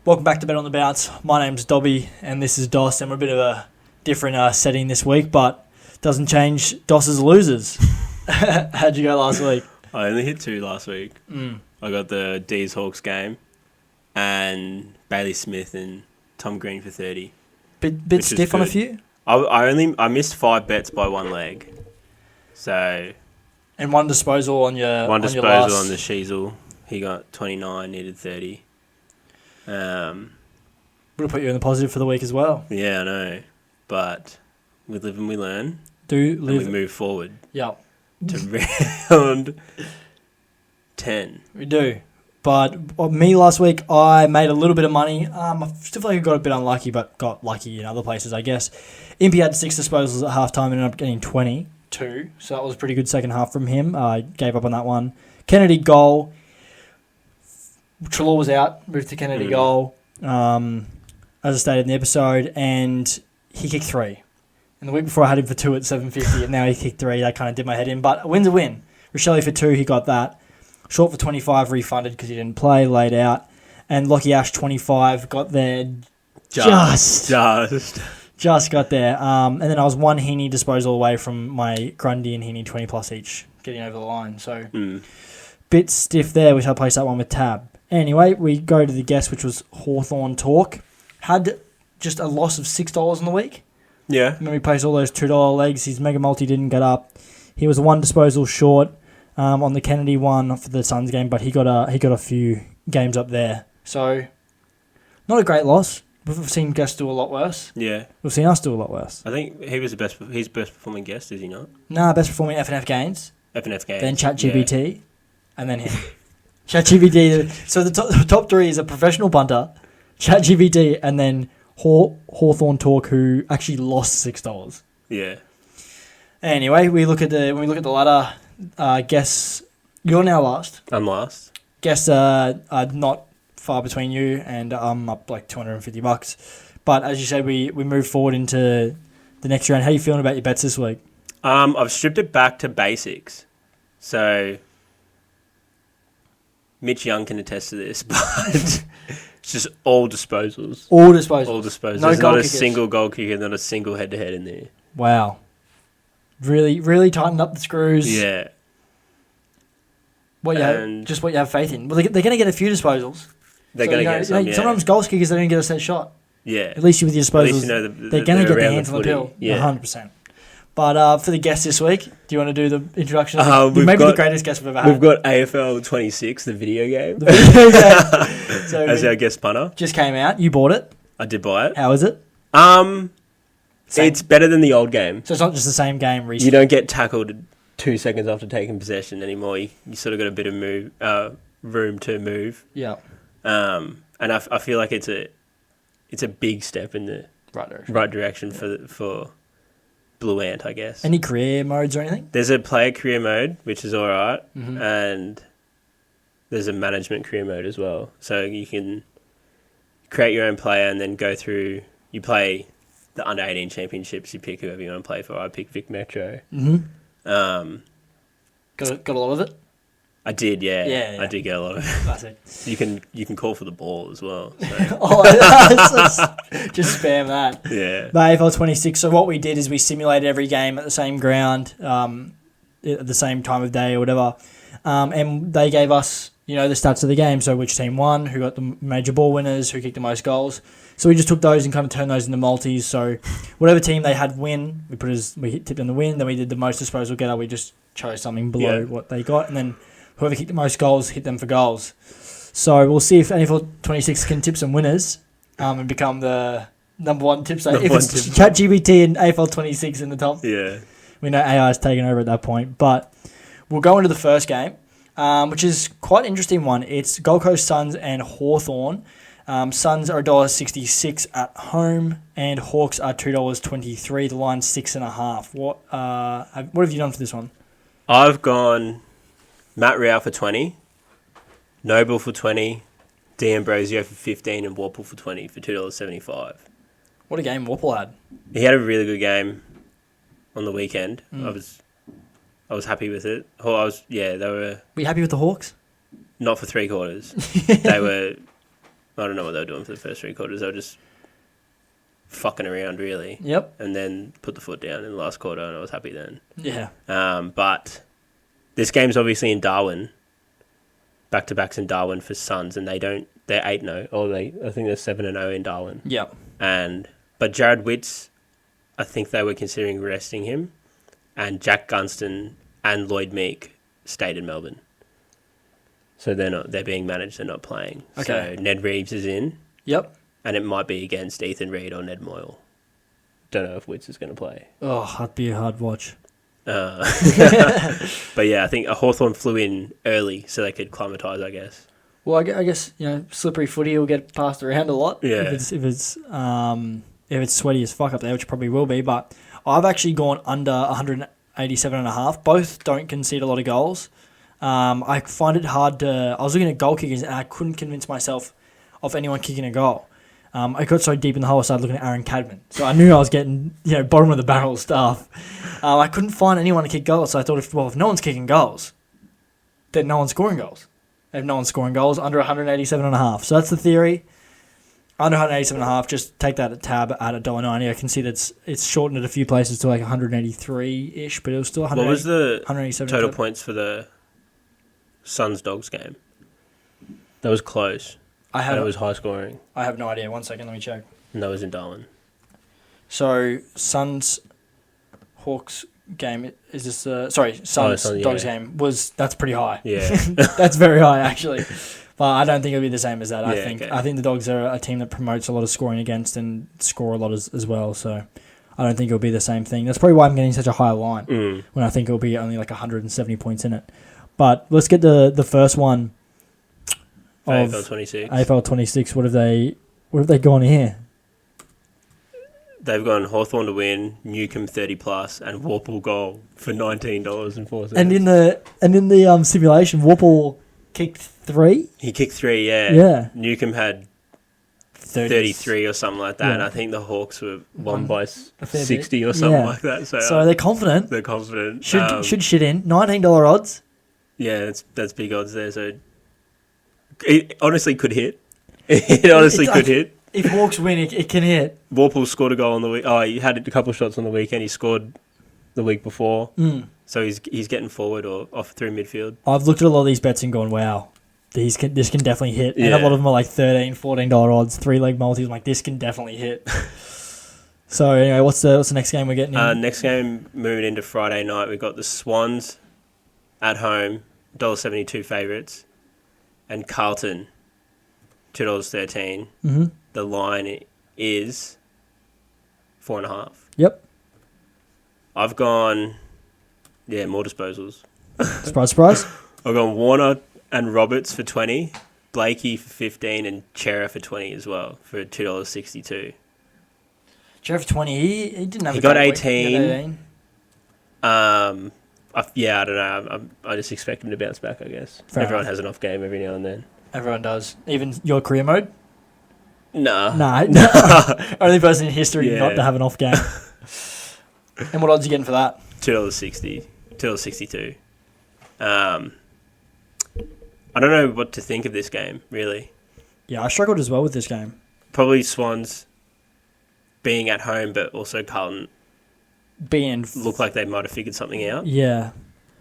Welcome back to Bet on the Bounce. My name's Dobby and this is Doss, and we're a bit of a different setting this week, but doesn't change Doss's losers. How'd you go last week? I only hit 2 last week. I got the D's Hawks game and Bailey Smith and Tom Green for 30. Bit stiff on a few? I missed 5 bets by 1 leg. So And one disposal on your one on your disposal last. on the Sheasel. He got 29, needed 30. Would have put you in the positive for the week as well. Yeah, I know. But we live and we learn. And we move forward Yep. to round 10. We do. But me last week, I made a little bit of money. I still feel like I got a bit unlucky, but got lucky in other places, I guess. Impy had 6 disposals at halftime and ended up getting 22. So that was a pretty good second half from him. I gave up on that one. Kennedy goal. Trelaw was out, moved to Kennedy goal, as I stated in the episode, and he kicked 3. And the week before I had him for 2 at 750, and now he kicked 3. That kind of did my head in, but a win's a win. Rochelle for 2, he got that. Short for 25, refunded because he didn't play, laid out. And Lockie Ash 25 got there just got there. And then I was 1 Heaney disposal away from my Grundy and Heaney 20 plus each getting over the line. So bit stiff there, which I placed that one with Tab. Anyway, we go to the guess, which was Hawthorn Talk. Had just a loss of $6 in the week. Yeah. And then we placed all those $2 legs. His mega multi didn't get up. He was 1 disposal short on the Kennedy one for the Suns game, but he got a few games up there. So not a great loss. We've seen guests do a lot worse. Yeah. We've seen us do a lot worse. I think he was his best performing guest, is he not? Nah, best performing F&F gains. F&F games. Then ChatGPT. And then him. ChatGPT. So the top 3 is a professional punter, ChatGPT, and then Hawthorn Talk, who actually lost $6. Yeah. Anyway, when we look at the ladder, guess you're now last. I'm last. Guess are not far between you, and I'm up like $250. But as you said, we move forward into the next round. How are you feeling about your bets this week? I've stripped it back to basics. So Mitch Young can attest to this, but it's just all disposals. All disposals. All disposals. No There's goal not a kickers. single goal kicker, not a single head-to-head in there. Wow. Really, really tightened up the screws. Yeah. What you have faith in. Well, they're going to get a few disposals. They're going to get some, yeah. Sometimes goal kickers, they don't get a set shot. Yeah. At least with your disposals, At least you know they're going to get their around hands on the footy. pill. Yeah. 100%. But for the guest this week, do you want to do the introduction? Maybe the greatest guest we've ever had. We've got AFL 26, the video game. So as our guest punter. Just came out. You bought it. I did buy it. How is it? Same. It's better than the old game. So it's not just the same game recently. You don't get tackled 2 seconds after taking possession anymore. You sort of got a bit of room to move. Yeah. And I feel like it's a big step in the right direction for Blue Ant, I guess. Any career modes or anything? There's a player career mode, which is all right, and there's a management career mode as well. So you can create your own player and then go through. You play the under 18 championships. You pick whoever you want to play for. I picked Vic Metro. Got a lot of it. I did, yeah. Yeah. I did get a lot of it. Classic. You can call for the ball as well. So. Just spam that. Yeah. The AFL 26. So what we did is we simulated every game at the same ground, at the same time of day or whatever, and they gave us the stats of the game. So which team won, who got the major ball winners, who kicked the most goals. So we just took those and kind of turned those into multis. So whatever team they had win, we tipped on the win. Then we did the most disposal getter. We just chose something below what they got, and then whoever kicked the most goals hit them for goals. So we'll see if AFL 26 can tip some winners and become the number 1 tipster. If it's ChatGPT and AFL 26 in the top, we know AI is taking over at that point. But we'll go into the first game, which is quite an interesting one. It's Gold Coast Suns and Hawthorn. Suns are $1.66 at home, and Hawks are $2.23. The line's 6.5. What have you done for this one? I've gone Matt Rao for 20, Noble for 20, D'Ambrosio for 15, and Warple for 20 for $2.75. What a game Warple had. He had a really good game on the weekend. I was happy with it. They were. Were you happy with the Hawks? Not for 3 quarters. They were I don't know what they were doing for the first 3 quarters. They were just fucking around, really. Yep. And then put the foot down in the last quarter, and I was happy then. Yeah. But this game's obviously in Darwin. Back-to-backs in Darwin for Suns, and they're 8-0. Or I think they're 7-0 in Darwin. Yep. But Jared Witts, I think they were considering resting him, and Jack Gunston and Lloyd Meek stayed in Melbourne. So they're being managed, they're not playing. Okay. So Ned Reeves is in. Yep. And it might be against Ethan Reid or Ned Moyle. Don't know if Witts is going to play. Oh, that'd be a hard watch. But yeah, I think a Hawthorn flew in early so they could climatise, I guess. Well, I guess, slippery footy will get passed around a lot. Yeah. If it's sweaty as fuck up there, which it probably will be. But I've actually gone under 187.5. Both don't concede a lot of goals. I find it hard to... I was looking at goal kickers and I couldn't convince myself of anyone kicking a goal. I got so deep in the hole I started looking at Aaron Cadman. So I knew I was getting bottom of the barrel stuff. I couldn't find anyone to kick goals, so I thought if no one's kicking goals, then no one's scoring goals. If no one's scoring goals, under 187.5. So that's the theory. Under 187.5, just take that at tab at $1.90. I can see that it's shortened at a few places to like 183-ish, but it was still 180. What was the 187 total points for the Suns-Dogs game? That was close. And it was high scoring. I have no idea. 1 second, let me check. And that was in Darwin. So, Suns-Hawks game, is this Suns-Dogs game, that's pretty high. Yeah. That's very high, actually. But I don't think it'll be the same as that. Yeah, I think the Dogs are a team that promotes a lot of scoring against and score a lot as well. So I don't think it'll be the same thing. That's probably why I'm getting such a high line when I think it'll be only like 170 points in it. But let's get the first one of AFL 26. AFL 26. What have they gone here? They've gone Hawthorn to win, Newcombe 30+, and Warple goal for $19.04. And in the simulation, Warple kicked 3. He kicked 3, yeah. Yeah. Newcombe had 33 or something like that, and I think the Hawks were won by 60 or something like that. So they're confident. They're confident. Should shit in. $19 odds. Yeah, that's big odds there. So it honestly could hit. It honestly could hit. If Hawks win, it can hit. Warple scored a goal on the week. Oh, he had a couple of shots on the weekend. He scored the week before. So he's getting forward or off through midfield. I've looked at a lot of these bets and gone, wow, this can definitely hit. And a lot of them are like $13, $14 odds, 3-leg multis. I'm like, this can definitely hit. So anyway, what's the next game we're getting in? Next game, moving into Friday night, we've got the Swans at home, $1.72 favourites, and Carlton, $2.13. Mm-hmm. The line is 4.5. Yep. I've gone, more disposals. Surprise. I've gone Warner and Roberts for 20, Blakey for 15, and Chera for 20 as well for $2.62. Chera for 20, he didn't have. He got 18. I don't know. I just expect him to bounce back, I guess. Everyone has an off game every now and then. Everyone does. Even your career mode? Nah. Only person in history not to have an off game. And what odds are you getting for that? $2.60. $2.62. I don't know what to think of this game, really. Yeah, I struggled as well with this game. Probably Swans being at home, but also Carlton look like they might have figured something out. Yeah.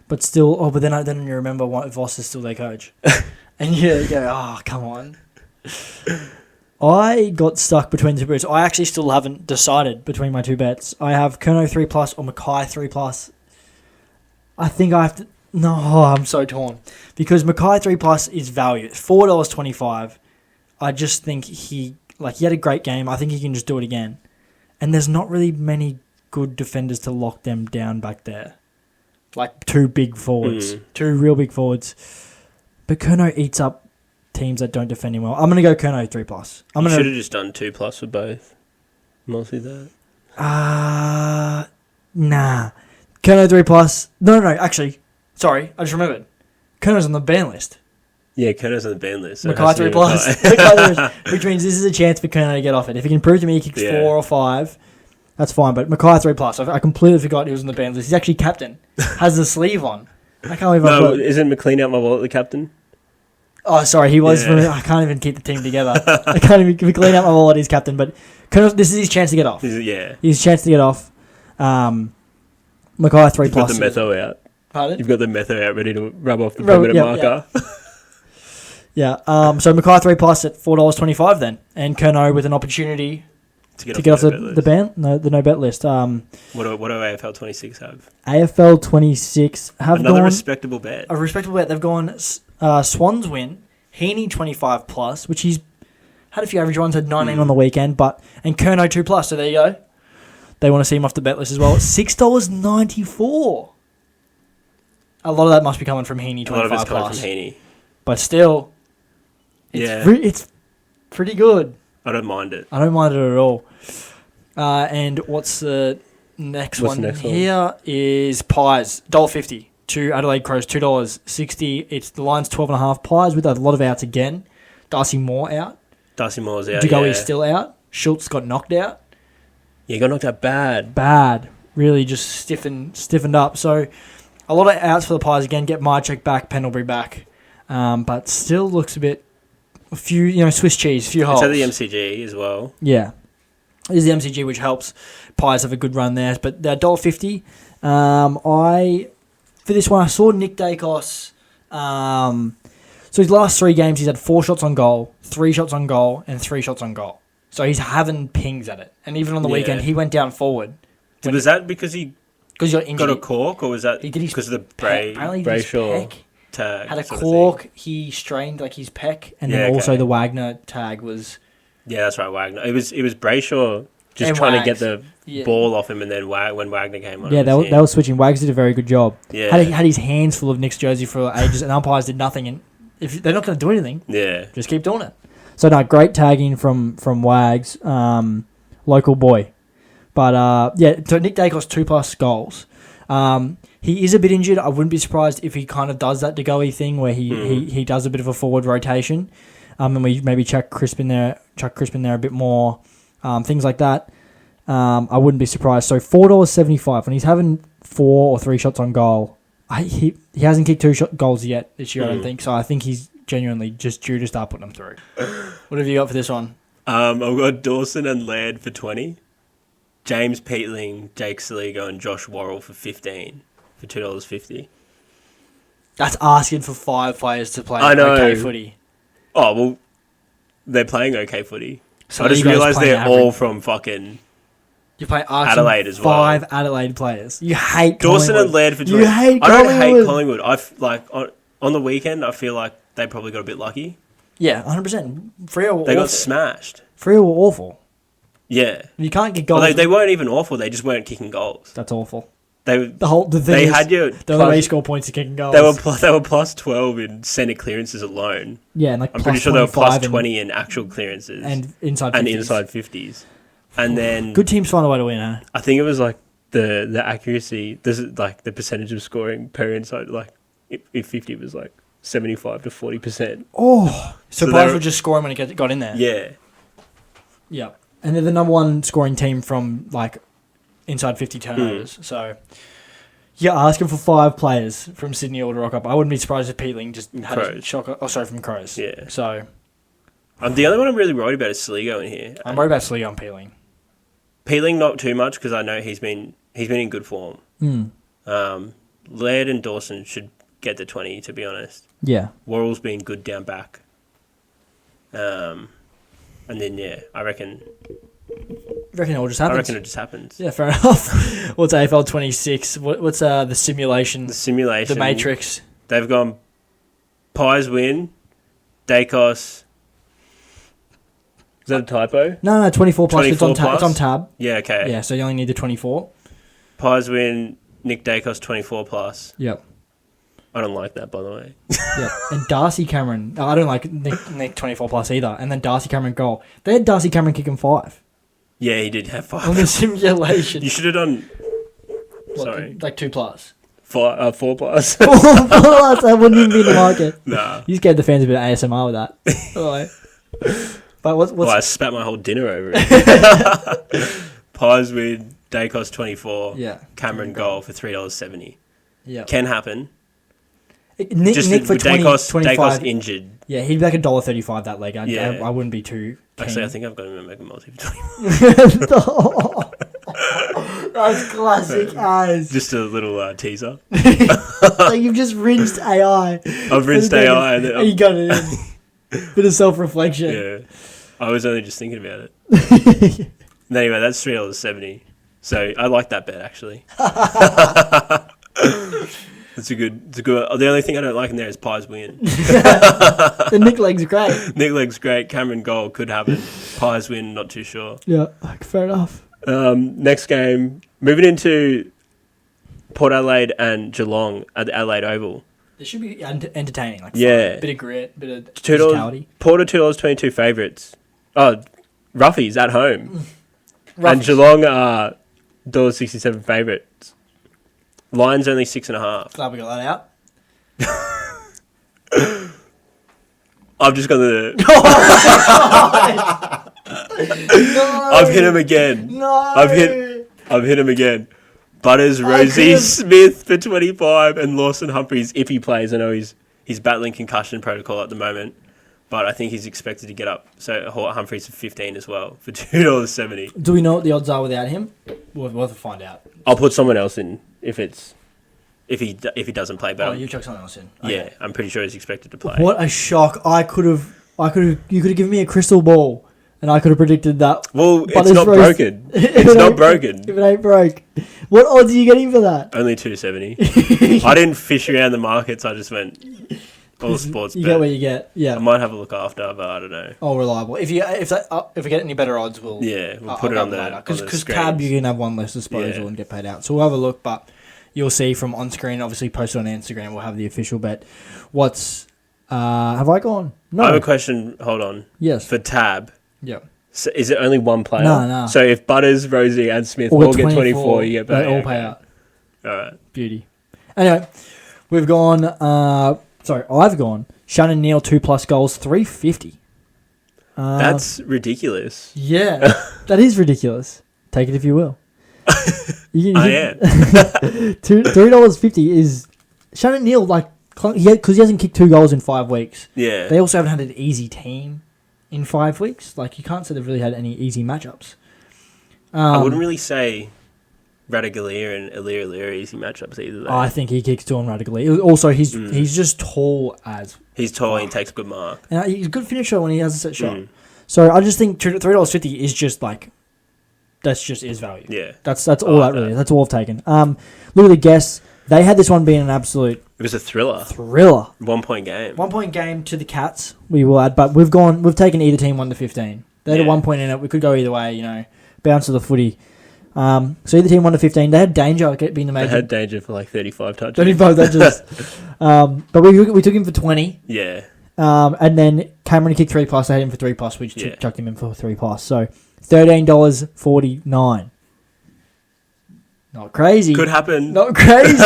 But still, but then you remember Voss is still their coach. And you go, come on. I got stuck between two bets. I actually still haven't decided between my two bets. I have Kerno 3+ or Mackay 3+. I think I have to... No, I'm so torn. Because Mackay 3+ is value. It's $4.25. I just think he had a great game. I think he can just do it again. And there's not really many good defenders to lock them down back there. Like two big forwards. Two real big forwards. But Kerno eats up teams that don't defend him well. I'm going to go Kerno 3+. You should have just done 2+ for both. Mostly that. Nah. Kerno 3+. No, actually. Sorry, I just remembered. Kerno's on the ban list. Yeah, Kerno's on the ban list. So Mackay 3+. Which means this is a chance for Kerno to get off it. If he can prove to me he kicks 4 or 5, that's fine. But Mackay 3+. I completely forgot he was on the ban list. He's actually captain. Has the sleeve on. I can't believe isn't McLean out my wallet the captain? Oh, sorry, he was. Yeah. I can't even keep the team together. I can't even clean up my wallet. He's captain, but this is his chance to get off. Yeah. His chance to get off. Mackay 3 You've plus. got the metho out. Pardon? You've got the metho out ready to rub off the permanent marker. Yeah. So Mackay 3 plus at $4.25 then, and Kerno with an opportunity to get off the ban, the no bet list. What do AFL 26 have? AFL 26 have another respectable bet. A respectable bet. They've gone Swans win, Heaney 25 plus, which he's had a few average ones, had 19 on the weekend, and Kerno 2 plus. So there you go. They want to see him off the bet list as well. $6.94. A lot of that must be coming from Heaney 25 plus. A lot of it's coming from Heaney. But still, it's pretty good. I don't mind it. I don't mind it at all. And what's the next one? Here is Pies, $1.50 to Adelaide Crows, $2.60. It's the line's 12.5. Pies with a lot of outs again. Darcy Moore out. Darcy Moore's out. Dugoey's still out. Schultz got knocked out. Yeah, got knocked out bad. Bad. Really just stiffened up. So a lot of outs for the Pies again. Get Mychek back, Pendlebury back. But still looks a few, Swiss cheese, few holes. It's at the MCG as well. Yeah. It is the MCG, which helps Pies have a good run there. But $1.50. For this one, I saw Nick Dacos. So his last 3 games, he's had 4 shots on goal, 3 shots on goal, and 3 shots on goal. So he's having pings at it. And even on the weekend, he went down forward. Was that because he got a cork, or was that because of the Brayshaw tag? Had a cork, he strained his pec, and then also the Wagner tag was... Yeah, that's right, Wagner. It was Brayshaw just trying to get the ball off him, and then when Wagner came on... Yeah, they were switching. Wags did a very good job. Yeah. Had his hands full of Nick's jersey for ages, and umpires did nothing. And if they're not going to do anything, just keep doing it. So, no, great tagging from Wags, local boy. But, so Nick Dacos, 2+ goals. He is a bit injured. I wouldn't be surprised if he kind of does that Dugoey thing where he does a bit of a forward rotation. And we maybe chuck Crispin there a bit more, things like that. I wouldn't be surprised. So $4.75 when he's having 4 or 3 shots on goal. He hasn't kicked 2 goals yet this year, I don't think. So I think he's genuinely just due to start putting them through. What have you got for this one? I've got Dawson and Laird for 20. James Peatling, Jake Saligo, and Josh Worrell for 15 for $2.50. That's asking for 5 players to play okay footy. Oh, well, they're playing okay footy. So I just realised they're all from fucking you play Adelaide as well. 5 Adelaide players. You hate Dawson and Laird for 20. You hate I don't hate Collingwood. On the weekend, I feel like they probably got a bit lucky. Yeah, 100%. Freo were They got smashed. Freo were awful. Yeah. You can't get goals. Well, they weren't even awful. They just weren't kicking goals. That's awful. The thing the only way you score points to kicking goals. They were plus 12 in centre clearances alone. Yeah, and I'm pretty sure they were plus 20 in actual clearances and inside 50s. And then good teams find a way to win. Huh? I think it was the accuracy. This is the percentage of scoring per inside. If 50 was 75 to 40%. Oh, so players were just scoring when it got in there. Yeah. Yeah, and they're the number 1 scoring team from inside 50 turnovers. So you're asking for 5 players from Sydney all to rock up. I wouldn't be surprised if Peatling just had a shocker. Oh, sorry, from Crows. Yeah. So the only one I'm really worried about is Saligo in here. I'm worried about Saligo and Peatling. Peatling not too much because I know he's been in good form. Laird and Dawson should get the 20, to be honest. Yeah. Worrell's been good down back. And then I reckon. You reckon it all just happens? I reckon it just happens. Yeah, fair enough. What's AFL 26? What's the simulation? The simulation. The Matrix. They've gone Pies win, Dacos. Is that a typo? No, 24 plus. 24 it's on tab. Yeah, okay. Yeah, so you only need the 24. Pies win, Nick Dacos 24 plus. Yep. I don't like that, by the way. Yeah, and Darcy Cameron. I don't like Nick 24 plus either. And then Darcy Cameron goal. They had Darcy Cameron kicking 5. Yeah, he did have 5. On the simulation. You should have done... Sorry. 2 plus. 4 plus. 4 plus? That wouldn't even be in the market. Nah. You scared the fans a bit of ASMR with that. All right. But what's... Well, I spat my whole dinner over it. Pies win, Dacos 24. Yeah. Cameron goal for $3.70. Yeah. Can happen. Nick for 20, Dacos 25. injured. Yeah, he'd be like $1.35 that leg. Yeah. I wouldn't be too keen. Actually, I think I've got him in Mega Multi for 20. That's classic as. Just a little teaser. Like you've just rinsed AI. I've rinsed AI and you got it in. Bit of self-reflection. Yeah. I was only just thinking about it. Anyway, that's $3.70. So I like that bet actually. It's a good. The only thing I don't like in there is Pies win. The Nick leg's great. Nick leg's great. Cameron goal could happen. Pies win, not too sure. Yeah, fair enough. Next game, moving into Port Adelaide and Geelong at the Adelaide Oval. It should be entertaining. Like yeah, fun. Bit of grit, bit of $2. Port are $2.22 favourites. Oh, Roughies at home. Roughies. And Geelong are $1.67 favourites. Lions only 6.5. Glad we got that out. I've just got the. No. I've hit him again. No. I've hit him again. Butters, Rosie, Smith for 25, and Lawson Humphries if he plays. I know he's battling concussion protocol at the moment, but I think he's expected to get up. So Humphries for 15 as well for $2.70. Do we know what the odds are without him? We'll have to find out. I'll put someone else in if he doesn't play. But you chuck someone else in. Okay. Yeah, I'm pretty sure he's expected to play. What a shock! You could have given me a crystal ball, and I could have predicted that. Well, it's not broken. It's not broken. If it ain't broke, what odds are you getting for that? Only $2.70. I didn't fish around the markets. I just went all sports. You get what you get. Yeah, I might have a look after, but I don't know. All reliable. If we get any better odds, we'll put it on the because tab you can have one less disposal and get paid out. So we'll have a look, but you'll see from on screen. Obviously, posted on Instagram. We'll have the official bet. Have I gone? No. I have a question. Hold on. Yes. For tab. Yeah. So is it only one player? No. So if Butters, Rosie, and Smith all get 24, you get paid. They all pay out. All right. Beauty. Anyway, we've gone. I've gone. Shannon Neal 2+ goals, $3.50. That's ridiculous. Yeah, that is ridiculous. Take it if you will. I am. $3.50 is Shannon Neal because he hasn't kicked 2 goals in 5 weeks. Yeah. They also haven't had an easy team in 5 weeks. Like you can't say they've really had any easy matchups. I wouldn't really say Radaglia and Alir are easy matchups either. Though. I think he kicks to on Radaglia. Also, he's just tall as. He's tall and he takes a good mark. And he's a good finisher when he has a set shot. So I just think $3.50 is just like. That's just his value. Yeah. That's all that really is. That's all I've taken. Literally guess. They had this one being an absolute... It was a thriller. 1 point game. 1 point game to the Cats, we will add. But we've taken either team 1 to 15. They had a 1 point in it. We could go either way, bounce to the footy. So either team 1 to 15. They had danger being the major. They had danger for like 35 touches. 35 touches. But we took him for 20. Yeah. And then Cameron kicked 3+. They had him for 3+. We just chucked him in for 3+. So $13.49. Not crazy. Could happen. Not crazy.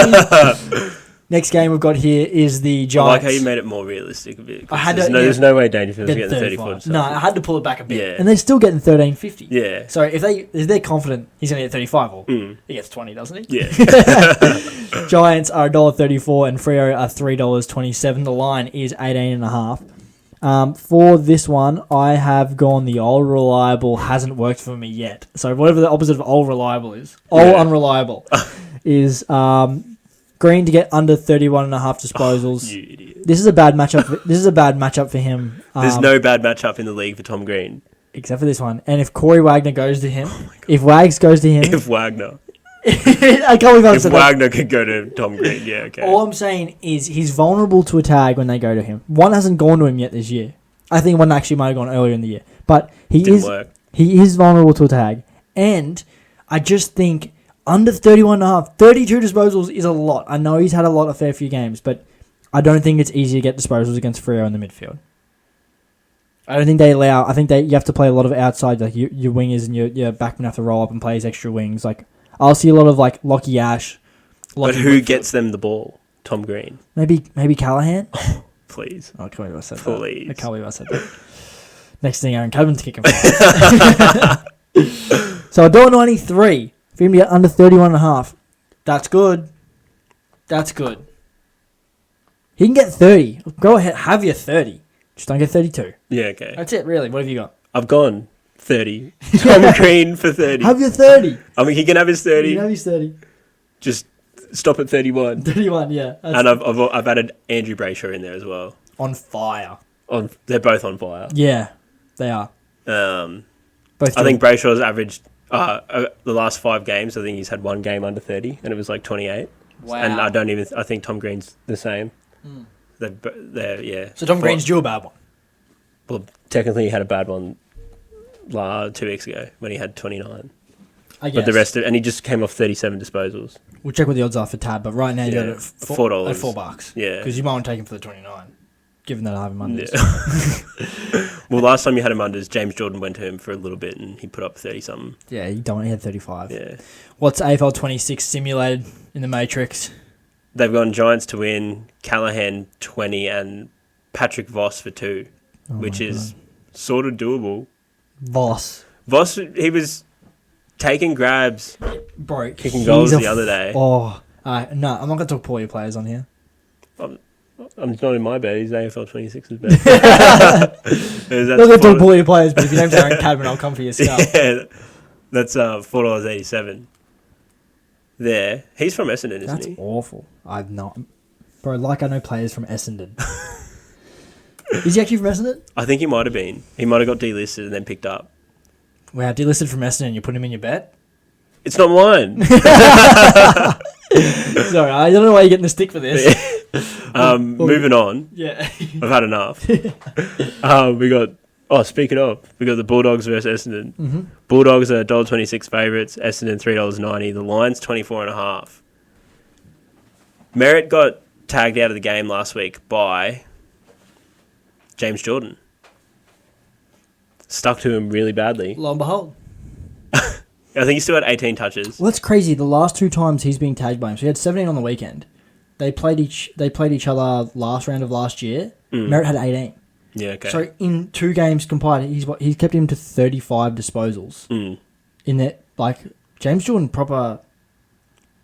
Next game we've got here is the Giants. I like how you made it more realistic a bit. There's no way Dangerfield's getting the 34. No, I had to pull it back a bit. Yeah. And they're still getting $13.50. Yeah. So if they're confident he's going to get 35, well, he gets 20, doesn't he? Yeah. Giants are $1.34 and Freo are $3.27. The line is 18.5. For this one, I have gone the old reliable hasn't worked for me yet. So whatever the opposite of old reliable is, unreliable, is Green to get under 31.5 disposals. You idiot. This is a bad matchup. This is a bad matchup for him. There's no bad matchup in the league for Tom Green. Except for this one. And if Corey Wagner goes to him, if Wags goes to him... If Wagner. I can't believe I said that. If Wagner could go to Tom Green, yeah, okay. All I'm saying is he's vulnerable to a tag when they go to him. One hasn't gone to him yet this year. I think one actually might have gone earlier in the year. But he is vulnerable to a tag. And I just think under 31.5, 32 disposals is a lot. I know he's had a fair few games, but I don't think it's easy to get disposals against Freo in the midfield. I don't think they allow... I think you have to play a lot of outside, like your wingers and your backmen have to roll up and play as extra wings. Like, I'll see a lot of like Lockie Ash. But who gets them the ball? Tom Green. Maybe Callahan? Please. Oh, I can't believe I said that. Please. I can't believe I said that. Next thing, Aaron Cadman's kicking for So $1.93 for him to get under 31.5. That's good. That's good. He can get 30. Go ahead, have your 30. Just don't get 32. Yeah, okay. That's it, really. What have you got? I've gone 30. Tom Green for 30. Have your 30. I mean, he can have his 30. You can have his 30. Just stop at 31. 31, yeah. And I've added Andrew Brayshaw in there as well. On fire. They're both on fire. Yeah, they are. I think Brayshaw's averaged the last 5 games. I think he's had 1 game under 30, and it was like 28. Wow. And I think Tom Green's the same. Yeah. So Tom Green's due a bad one. Well, technically he had a bad one 2 weeks ago when he had 29. I guess. But the rest and he just came off 37 disposals. We'll check what the odds are for Tab, but right now you got it at $4. At $4. Yeah. Because you might want to take him for the 29, given that I have him under. Yeah. Well, last time you had him unders, James Jordan went to him for a little bit and he put up 30-something. Yeah, he had 35. Yeah. What's AFL 26 simulated in the Matrix? They've gone Giants to win, Callahan 20 and Patrick Voss for 2, which is sort of doable. Voss, he was taking grabs, bro, kicking goals the other day. No, I'm not going to talk poor your players on here. I'm not in my bed. He's AFL 26's bed. I'm not going to talk poor your players, but if your name's Aaron Cadman, I'll come for your scalp. Yeah, that's $4.87. There, he's from Essendon, isn't he? That's awful. I've not, bro. Like I know players from Essendon. Is he actually from Essendon? I think he might have been. He might have got delisted and then picked up. Wow, delisted from Essendon. You put him in your bet? It's not mine. Sorry, I don't know why you're getting the stick for this. Moving on. Yeah, I've had enough. Speaking of, we got the Bulldogs versus Essendon. Mm-hmm. Bulldogs are $1.26 favourites. Essendon $3.90. The Lions 24.5. Merritt got tagged out of the game last week by James Jordan. Stuck to him really badly. lo and behold. I think he still had 18 touches. Well, that's crazy. The last 2 times he's been tagged by him, so he had 17 on the weekend. They played each other last round of last year. Merritt had 18. Yeah, okay. So in 2 games combined, he's kept him to 35 disposals. In that, like, James Jordan proper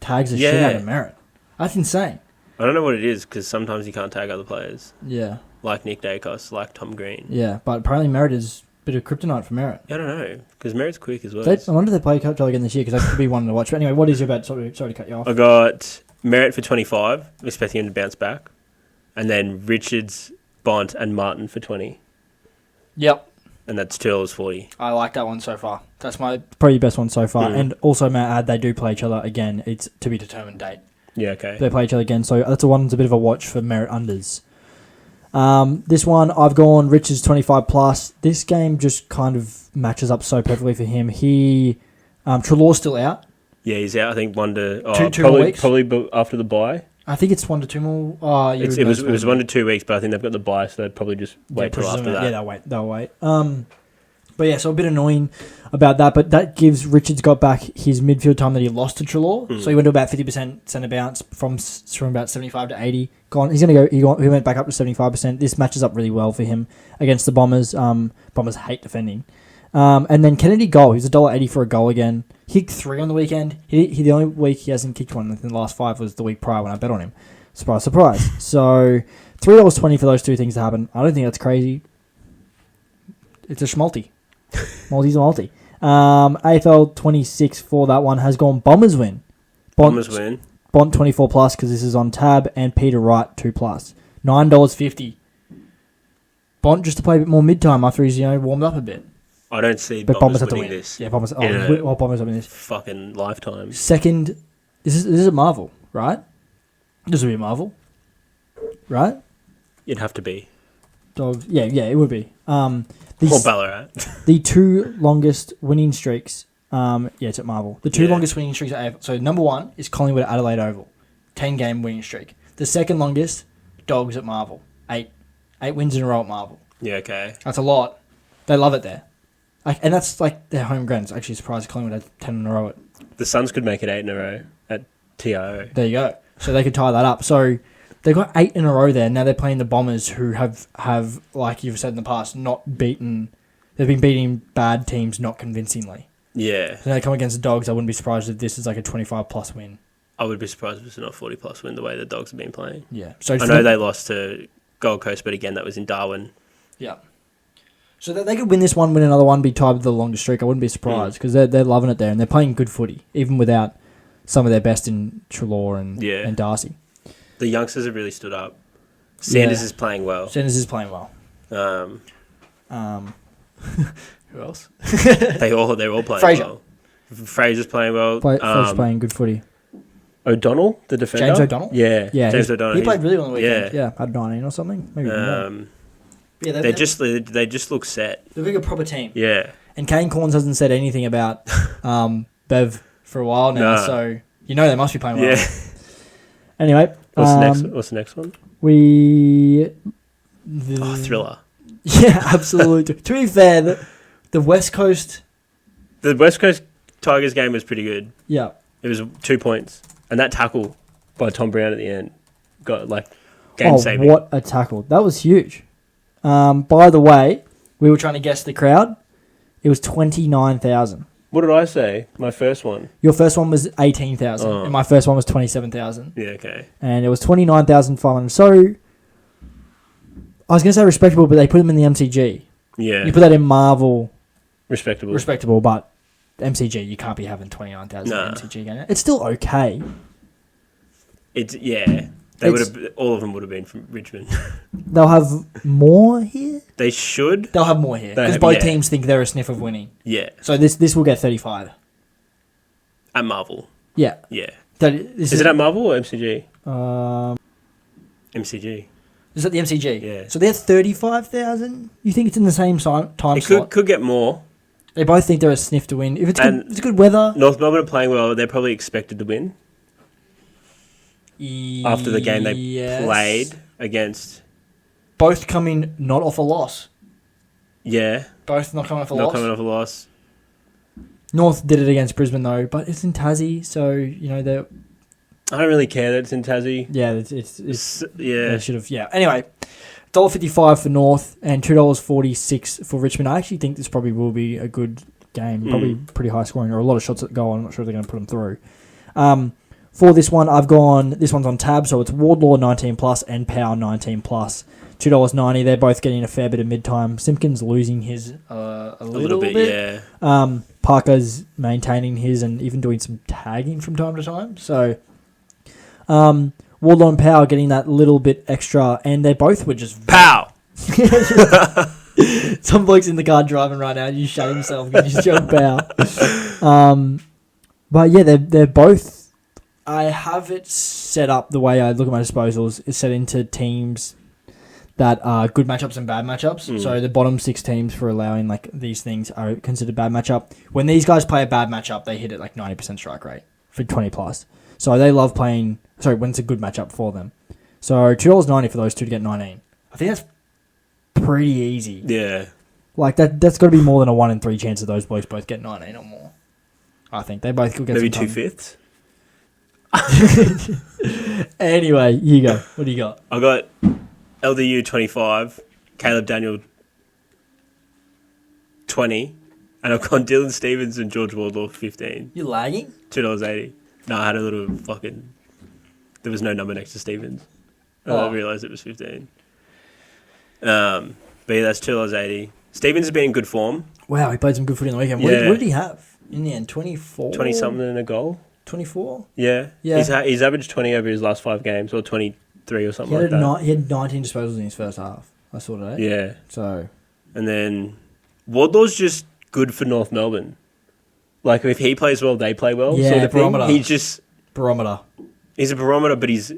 tags the shit out of Merritt. That's insane. I don't know what it is because sometimes you can't tag other players. Yeah. Like Nick Dacos, like Tom Green. Yeah, but apparently Merritt is a bit of kryptonite for Merritt. I don't know because Merritt's quick as well. I wonder if they play each other again this year because that could be one to watch. But anyway, what is your bet? Sorry to cut you off. I got Merritt for 25, expecting him to bounce back. And then Richards, Bont, and Martin for 20. Yep. And that's $2.40. I like that one so far. That's probably best one so far. And also, may I add, they do play each other again. It's to be determined date. Yeah, okay. They play each other again, so that's a bit of a watch for Merritt unders. This one, I've gone Richards 25 plus. This game just kind of matches up so perfectly for him. Treloar's still out. Yeah, he's out. I think 1 to two more weeks. Probably after the bye. I think it's 1 to 2 more. It was 1 to 2 weeks, but I think they've got the bye, so they'd probably just wait till after that. Yeah, they'll wait. But yeah, so a bit annoying about that, but that gives Richards got back his midfield time that he lost to Treloar. So he went to about 50% centre bounce from about 75 to 80. He's going to go. He went back up to 75%. This matches up really well for him against the Bombers. Bombers hate defending. And then Kennedy goal. He's $1.80 for a goal again. He kicked 3 on the weekend. He the only week he hasn't kicked one in the last 5 was the week prior when I bet on him. Surprise, surprise. So $3.20 for those 2 things to happen. I don't think that's crazy. It's a schmalti. Multi's a multi. AFL 26 for that one has gone Bombers win. Bombers win. Bont 24 plus because this is on tab, and Peter Wright 2 plus. $9.50. Bont just to play a bit more mid-time after he's warmed up a bit. I don't see but Bombers winning this. Yeah, Bombers. Bombers winning this. Fucking lifetime. Second, this is a Marvel, right? This would be a Marvel, right? It'd have to be. Dogs. Yeah, it would be. Or Ballarat. The 2 longest winning streaks. It's at Marvel. The 2 longest winning streaks at AFL. So number 1 is Collingwood at Adelaide Oval, 10-game winning streak. The second longest, Dogs at Marvel, 8 wins in a row at Marvel. Yeah, okay. That's a lot. They love it there, and that's like their home ground. It's actually surprised Collingwood had 10 in a row at. The Suns could make it 8 in a row at TIO. There you go. So they could tie that up. So they got 8 in a row there. Now they're playing the Bombers, who have like you've said in the past, not beaten. They've been beating bad teams not convincingly. Yeah. So now they come against the Dogs. I wouldn't be surprised if this is like a 25 plus win. I would be surprised if it's not 40+ win the way the Dogs have been playing. Yeah. So I know they lost to Gold Coast, but again, that was in Darwin. Yeah. So they could win this one, win another one, be tied with the longest streak. I wouldn't be surprised because they're loving it there and they're playing good footy, even without some of their best in Treloar and Darcy. The youngsters have really stood up. Sanders is playing well. Who else? They're all playing Fraser. well. Fraser's playing well. Fraser's playing good footy. O'Donnell, the defender. James O'Donnell? Yeah. James O'Donnell. He played really well on the weekend. Yeah. Had 19 or something. Maybe more. Yeah, they just look set. They're like a proper team. Yeah. And Kane Corns hasn't said anything about Bev for a while now, so they must be playing well. Yeah. Anyway. What's the next one? Thriller. Yeah, absolutely. To be fair, the West Coast... The West Coast Tigers game was pretty good. Yeah. It was 2 points. And that tackle by Tom Brown at the end got, game-saving. Oh, what a tackle. That was huge. By the way, we were trying to guess the crowd. It was 29,000. What did I say? My first one? Your first one was 18,000. Oh. And my first one was 27,000. Yeah, okay. And it was 29,500. So... I was going to say respectable, but they put them in the MCG. Yeah. You put that in Marvel. Respectable, but MCG, you can't be having 29,000 MCG game. It's still okay. All of them would have been from Richmond. They'll have more here? They should. They'll have more here. Because both teams think they're a sniff of winning. Yeah. So this will get 35. At Marvel. Yeah. Yeah. Is it at Marvel or MCG? MCG. Is it the MCG? Yeah. So they're 35,000? You think it's in the same time slot? Could get more. They both think they're a sniff to win. If it's good weather... North Melbourne are playing well. They're probably expected to win. After the game they played against... Both coming not off a loss. Yeah. Both not coming off a Not loss. coming off a loss. North did it against Brisbane though, but it's in Tassie, so they're... I don't really care that it's in Tassie. Yeah, it's yeah. They should have. Yeah. Anyway, $1.55 for North and $2.46 for Richmond. I actually think this probably will be a good game. Probably pretty high scoring or a lot of shots that go on. I'm not sure if they're going to put them through. For this one, this one's on tab, so it's Wardlaw 19+ and Power 19+. $2.90. They're both getting a fair bit of mid-time. Simpkins losing his a little bit. Yeah. Parker's maintaining his and even doing some tagging from time to time. So, Wardlaw and Power getting that little bit extra, and they both were just... Pow! Some bloke's in the car driving right now. You shut himself. You just jump Power. But yeah, they're both... I have it set up the way I look at my disposals. It's set into teams that are good matchups and bad matchups. So the bottom 6 teams for allowing these things are considered bad matchup. When these guys play a bad matchup, they hit it 90% strike rate for 20+. So they love playing... Sorry, when it's a good matchup for them. So $2.90 for those two to get 19. I think that's pretty easy. Yeah. That's got to be more than a 1 in 3 chance of those blokes both get 19 or more. I think they both could get maybe some 2/5. Anyway, you go. What do you got? I got LDU 25, Caleb Daniel 20, and I've gone Dylan Stevens and George Wardlaw 15. You lagging? $2.80. No, I had a little fucking... There was no number next to Stevens. I realised it was 15. But yeah, that's $2.80. Stevens has been in good form. Wow, he played some good footy on the weekend. Yeah. What did he have in the end? 24? 20-something and a goal. 24? Yeah. He's averaged 20 over his last 5 games, or 23 or something like that. He had 19 disposals in his first half. I saw that. Yeah. So... And then Wardlaw's just good for North Melbourne. If he plays well, they play well. Yeah, sort of barometer. He's just... Barometer. He's a barometer, but he's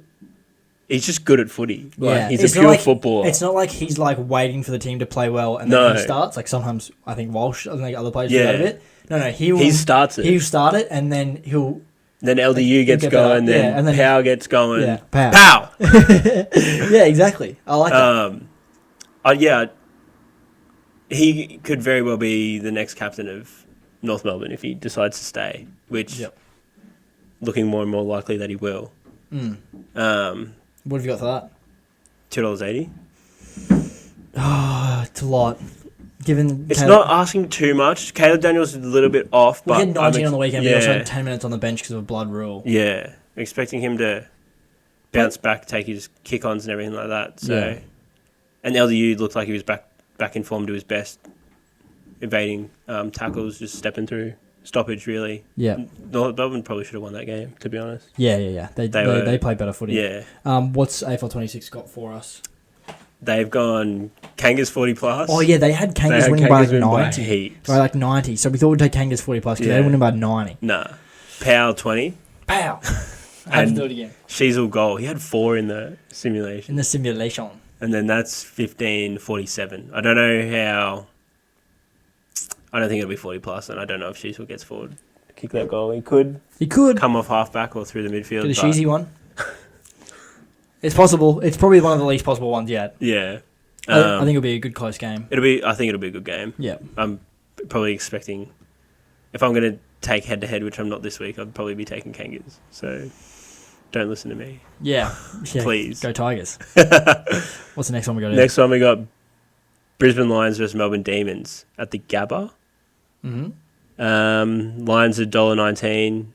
just good at footy. He's it's a pure footballer. It's not like he's waiting for the team to play well and then he starts. Sometimes I think Walsh, I think other players do that a bit. No, he starts it. He'll start it and then he'll... Then LDU gets going, then Pow gets going. Yeah, Pow. Pow! Yeah, exactly. I like that. Yeah, he could very well be the next captain of North Melbourne if he decides to stay, which looking more and more likely that he will. What have you got for that? $2.80. It's a lot. It's not asking too much. Caleb Daniels is a little bit off, but he had 19 on the weekend, but he also had 10 minutes on the bench because of a blood rule. Yeah, expecting him to bounce back, take his kick-ons and everything like that. So, Yeah. And LDU looked like he was back in form to his best, evading tackles, just stepping through stoppage, really. Yeah. Melbourne probably should have won that game, to be honest. Yeah. They play better footy. Yeah. What's AFL 26 got for us? They've gone Kangas 40 plus. Oh, yeah, they had Kangas winning by like 90. Heaps. By like 90. So we thought we'd take Kangas 40 plus because they winning by 90. Nah. Powell 20. Pow! I have to do it again. Sheasel goal. He had 4 in the simulation. In the simulation. And then that's 15-47. I don't know how... I don't think it'll be 40 plus, and I don't know if Sheasel gets forward to kick that goal. He could come off halfback or through the midfield. Get a cheesy one. It's possible. It's probably one of the least possible ones yet. Yeah. I think it'll be a good close game. I think it'll be a good game. Yeah. I'm probably expecting... If I'm going to take head-to-head, which I'm not this week, I'd probably be taking Kangas. So don't listen to me. Yeah. Please. Go Tigers. What's the next one we got? Next one we got Brisbane Lions versus Melbourne Demons at the Gabba. Mm-hmm. Lions are $1.19.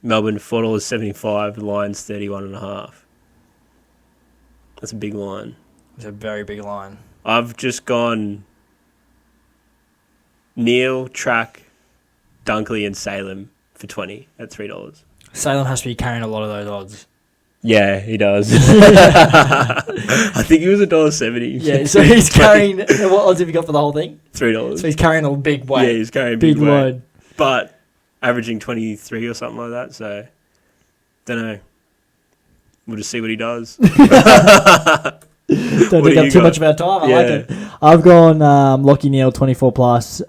Melbourne $4.75. Lions 31.5. That's a big line. It's a very big line. I've just gone Neil, Track, Dunkley and Salem for 20 at $3. Salem has to be carrying a lot of those odds. Yeah, he does. I think he was $1.70. Yeah, so he's carrying... What odds have you got for the whole thing? $3. So he's carrying a big weight. Yeah, he's carrying a big weight. load. But averaging 23 or something like that, so... Don't know. We'll just see what he does. Don't take up too much of our time. I like it. I've gone Lockie Neal 24 plus.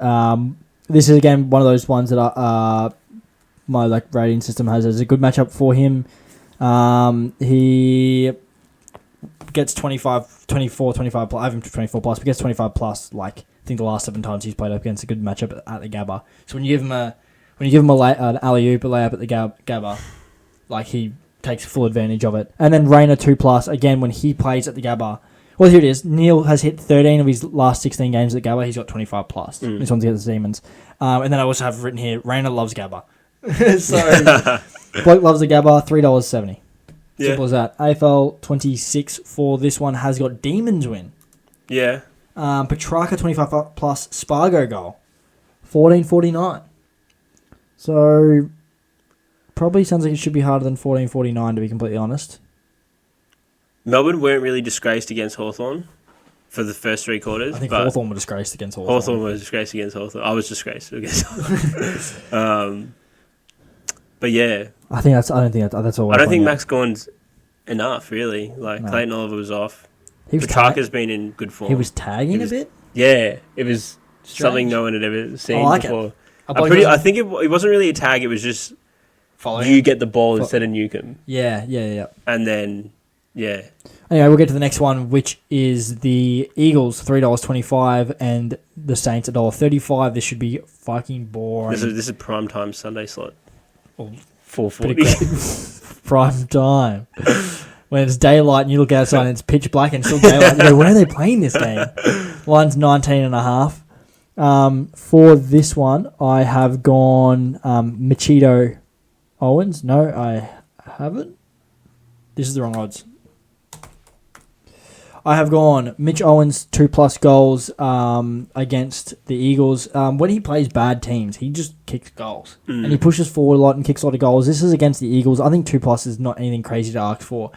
This is again one of those ones that my rating system has as a good matchup for him. He gets 25, 24, 25 plus. I have him 24 plus, but gets 25 plus. I think the last 7 times he's played up against a good matchup at the Gabba. So when you give him an alley-oop, a layup at the Gabba, he takes full advantage of it. And then Rayner 2 plus again when he plays at the Gabba. Well, here it is. Neil has hit 13 of his last 16 games at Gabba. He's got 25 plus. This one's against the Demons. And then I also have written here, Rayner loves Gabba. So, Bloke loves the Gabba, $3.70. Yeah. Simple as that. AFL 26 for this one has got Demons win. Yeah. Petrarca 25 plus Spargo goal, 14.49. So, probably sounds like it should be harder than 14.49 to be completely honest. Melbourne weren't really disgraced against Hawthorn for the first 3 quarters. I think Hawthorn were disgraced against Hawthorn. Hawthorn was disgraced against Hawthorn. I was disgraced against Hawthorn. But yeah. I don't think that's all. I don't think Max Gorn's enough, really. No. Clayton Oliver was off. Petrarca's been in good form. He was tagging a bit? Yeah. It was something no one had ever seen before. I think it wasn't really a tag, it was just you get the ball instead of Newcomb. Yeah. And then, yeah. Anyway, we'll get to the next one, which is the Eagles, $3.25, and the Saints, $1.35. This should be fucking boring. This is prime time Sunday slot. Oh, 4:40. Prime time. When it's daylight and you look outside and it's pitch black and still daylight, you go, when are they playing this game? Line's 19.5. For this one, I have gone Machito Owens. No, I haven't. This is the wrong odds. I have gone Mitch Owens 2+ goals against the Eagles. When he plays bad teams, he just kicks goals. And he pushes forward a lot and kicks a lot of goals. This is against the Eagles. I think 2+ is not anything crazy to ask for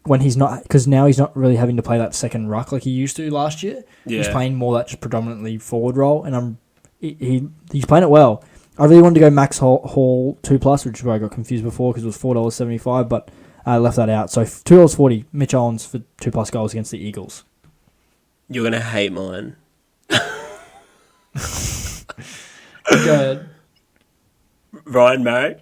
when he's not, because now he's not really having to play that second ruck like he used to last year. Yeah. He's playing more that just predominantly forward role, and he's playing it well. I really wanted to go Max Hall 2+, which is where I got confused before because it was $4.75, but I left that out. So $2.40, Mitch Owens for 2+ goals against the Eagles. You're going to hate mine. Go ahead. Ryan Marrick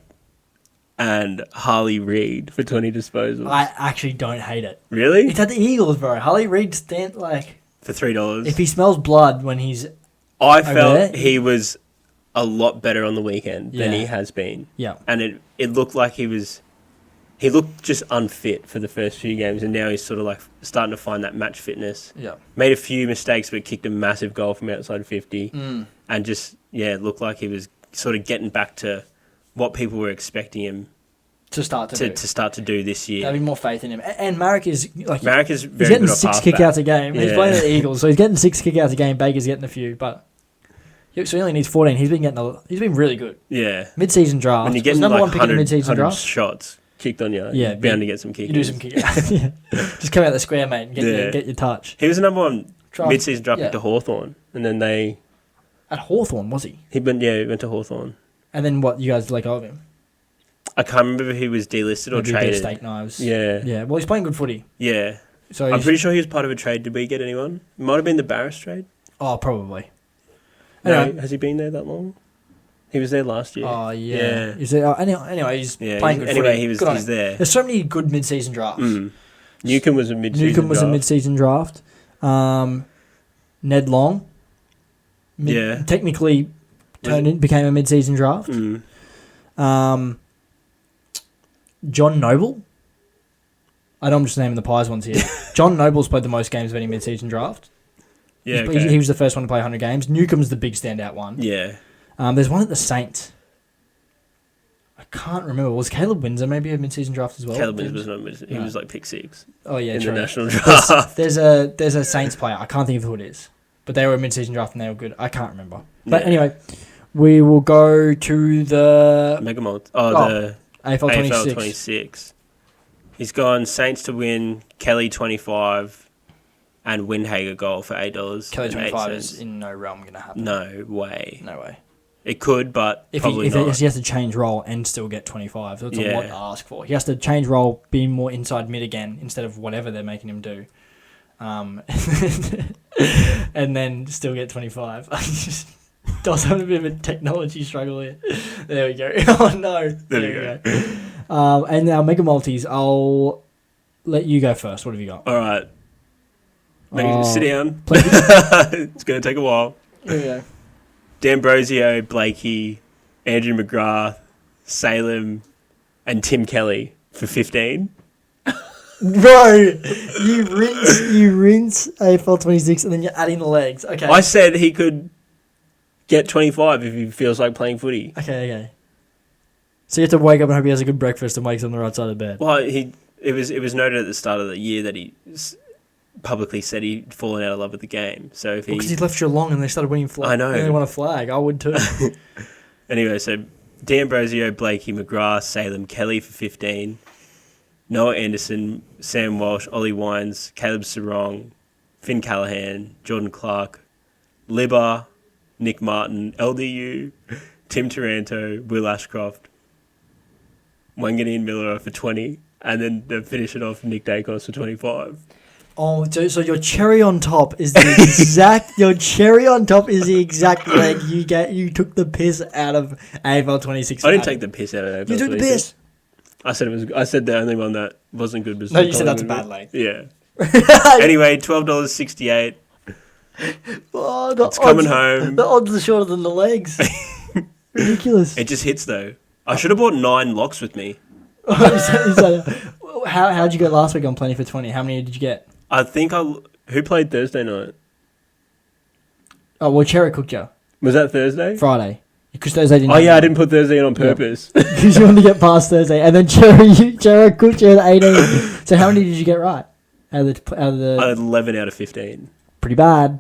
and Harley Reid for 20 disposals. I actually don't hate it. Really? It's at the Eagles, bro. Harley Reid for $3. If he smells blood when he's I felt he was a lot better on the weekend than he has been. Yeah. And it looked like he looked just unfit for the first few games, and now he's sort of starting to find that match fitness. Yeah. Made a few mistakes, but kicked a massive goal from outside 50. And just, it looked like he was sort of getting back to what people were expecting him to start to do this year. Having more faith in him. And Marek is like very he's getting good 6 kickouts a game. Yeah. He's playing at the Eagles, so he's getting 6 kickouts a game. Baker's getting a few, but so he only needs 14. He's been really good. Yeah. Mid-season draft. When you're getting number like one pick in the 100, mid-season 100 draft. shots kicked on you, Yeah, you're bound to get some kickers. You do some kickouts. Yeah. Just come out the square, mate, and get your touch. He was the number one mid-season draft pick yeah. to Hawthorn, and then they... At Hawthorn, was he? He went to Hawthorn. And then what, you guys let go of him? I can't remember if he was delisted or traded. Steak knives. Yeah. Yeah, well, he's playing good footy. Yeah. So I'm pretty sure he was part of a trade. Did we get anyone? It might have been the Barris trade. Oh, probably. No, Anyway. has he been there that long? He was there last year. Oh, yeah. Anyway, he's playing good anyway, footy. he's there. There's so many good mid-season drafts. Newcombe was a mid-season draft. Ned Long. Technically became a mid-season draft. John Noble. I know I'm just naming the Pies ones here. John Noble's played the most games of any mid-season draft. Yeah, he was the first one to play 100 games. Newcomb's the big standout one. Yeah. There's one at the Saints. I can't remember. Was Caleb Windsor maybe a mid-season draft as well? Caleb Windsor was not mid-season. He was like pick 6. Oh yeah, in true. the national draft. There's a Saints player. I can't think of who it is, but they were a mid-season draft and they were good. I can't remember. But anyway, we will go to the Megamalt. The AFL 26. He's gone Saints to win, Kelly 25, and Windhager goal for $8. Kelly 25 is in no realm going to happen. No way. No way. It could, but probably not. He has to change role and still get 25. So it's a lot to ask for. He has to change role, be more inside mid again instead of whatever they're making him do. And then still get 25. I just does have a bit of a technology struggle here. There we go. Oh no. There we go. And now Mega Multis, I'll let you go first. What have you got? All right. Sit down. It's going to take a while. Here we go. D'Ambrosio, Blakey, Andrew McGrath, Salem, and Tim Kelly for 15. Bro, you rinse AFL 26 and then you're adding the legs. Okay. I said he could get 25 if he feels like playing footy. Okay. So you have to wake up and hope he has a good breakfast and wakes on the right side of bed. Well, it was noted at the start of the year that he publicly said he'd fallen out of love with the game. So if because he left Geelong and they started winning flag. I know. And they won a flag. I would too. Anyway, so D'Ambrosio, Blakey, McGrath, Salem, Kelly for 15. Noah Anderson, Sam Walsh, Ollie Wines, Caleb Sarong, Finn Callahan, Jordan Clark, Libba, Nick Martin, LDU, Tim Taranto, Will Ashcroft, Wangani and Miller for 20, and then to finish it off, Nick Dacos for 25. Oh, so your cherry on top is the exact leg you took the piss out of AFL 26. I didn't take the piss out of AFL 26. You took the piss. I said the only one that wasn't good was... No, you said that's a bad leg. Yeah. Anyway, $12.68. Oh, it's coming home. The odds are shorter than the legs. Ridiculous. It just hits though. I should have brought 9 locks with me. How'd you go last week on Plenty for 20? How many did you get? I think who played Thursday night? Oh, well, Cherry cooked you. Was that Thursday? Friday. Because Thursday didn't. Oh yeah, I didn't put Thursday in on purpose. Because you wanted to get past Thursday, and then Cherry cooked you at 18. So how many did you get right? Out of the I had 11 out of 15. Pretty bad.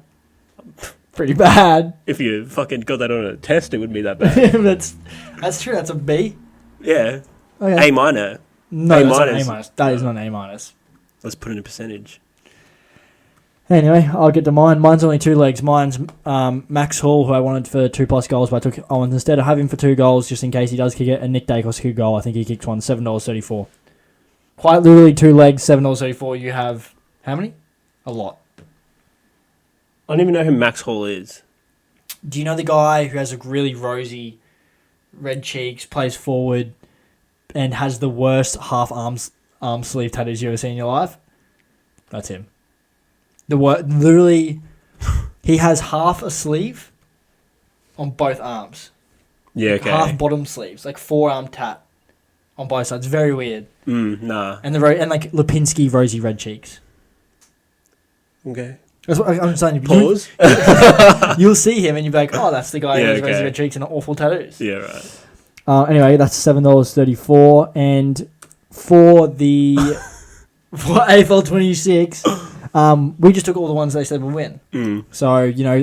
Pretty bad. If you fucking got that on a test, it wouldn't be that bad. That's true. That's a B. Yeah. Okay. A minor. No, that's not an A minus. That is not an A minus. Let's put in a percentage. Anyway, I'll get to mine. Mine's only 2 legs. Mine's Max Hall, who I wanted for 2+ goals, but I took Owens instead. I have him for 2 goals just in case he does kick it. And Nick Dacos kicked a goal. I think he kicked one. $7.34. Quite literally 2 legs, $7.34. You have how many? A lot. I don't even know who Max Hall is. Do you know the guy who has a really rosy red cheeks, plays forward, and has the worst half arm sleeve tattoos you ever seen in your life? That's him. Literally, he has half a sleeve on both arms. Yeah, okay. Half bottom sleeves, like 4-arm tat on both sides. Very weird. Nah. And like Lipinski rosy red cheeks. Okay. That's what I'm saying. Pause. You'll see him and you'll be like, oh, that's the guy who has rosy red cheeks and awful tattoos. Yeah, right. Anyway, that's $7.34, and for the for AFL 26, we just took all the ones they said would win. So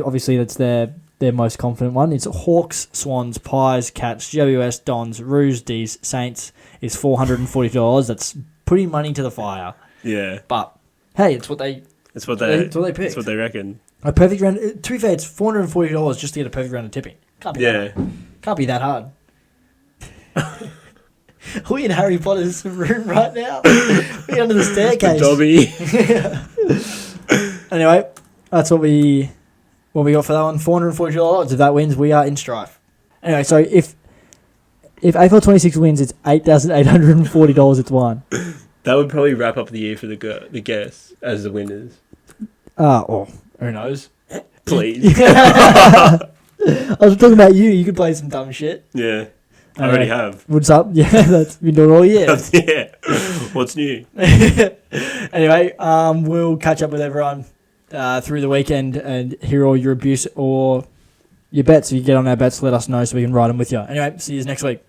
obviously that's their most confident one. It's Hawks, Swans, Pies, Cats, GWS, Dons, Roos, D's, Saints is $440. That's putting money to the fire. Yeah, but hey, it's what they picked. It's what they reckon. A perfect round. To be fair, it's $440 just to get a perfect round of tipping. Can't be that hard. Are we in Harry Potter's room right now? We're under the staircase. Dobby. Anyway, that's what we got for that one. $440. If that wins, we are in strife. Anyway, so if AFL 26 wins, it's $8,840 it's won. That would probably wrap up the year for the guests as the winners. Who knows? Please. I was talking about you. You could play some dumb shit. Yeah. I already have. What's up? Yeah, that's been doing all year. Yeah. What's new? Anyway, we'll catch up with everyone through the weekend and hear all your abuse or your bets. If you get on our bets, let us know so we can ride them with you. Anyway, see you next week.